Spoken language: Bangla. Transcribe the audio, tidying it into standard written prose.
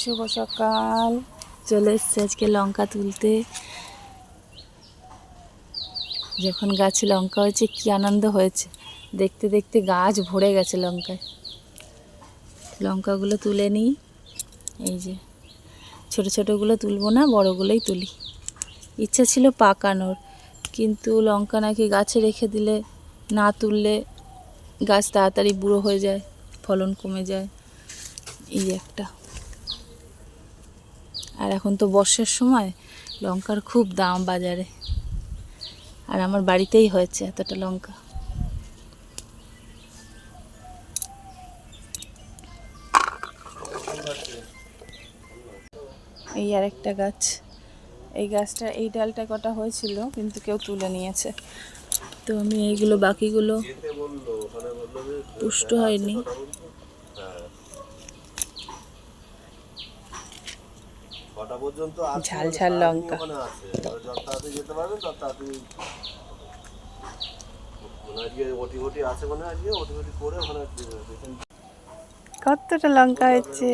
শুভ সকাল। চলে এসছে আজকে লঙ্কা তুলতে। যখন গাছে লঙ্কা হয়েছে কি আনন্দ হয়েছে, দেখতে দেখতে গাছ ভরে গেছে লঙ্কায়। লঙ্কাগুলো তুলে নিই। এই যে ছোট ছোটগুলো তুলবো না, বড়গুলোই তুলি। ইচ্ছা ছিল পাকানোর, কিন্তু লঙ্কা নাকি গাছে রেখে দিলে, না তুললে গাছ তাড়াতাড়ি বুড়ো হয়ে যায়, ফলন কমে যায়। এই একটা। আর এখন তো বর্ষার সময়, লঙ্কার খুব দাম বাজারে। আর আমার বাড়িতেই হয়েছে এতটা লঙ্কা। এই আর একটা গাছ। এই গাছটা, এই ডালটা কটা হয়েছিল কিন্তু কেউ তুলে নিয়েছে, তো আমি এইগুলো বাকিগুলো পুষ্ট হয়নি। ঝাল ঝাল লঙ্কা। কতটা লঙ্কা হয়েছে।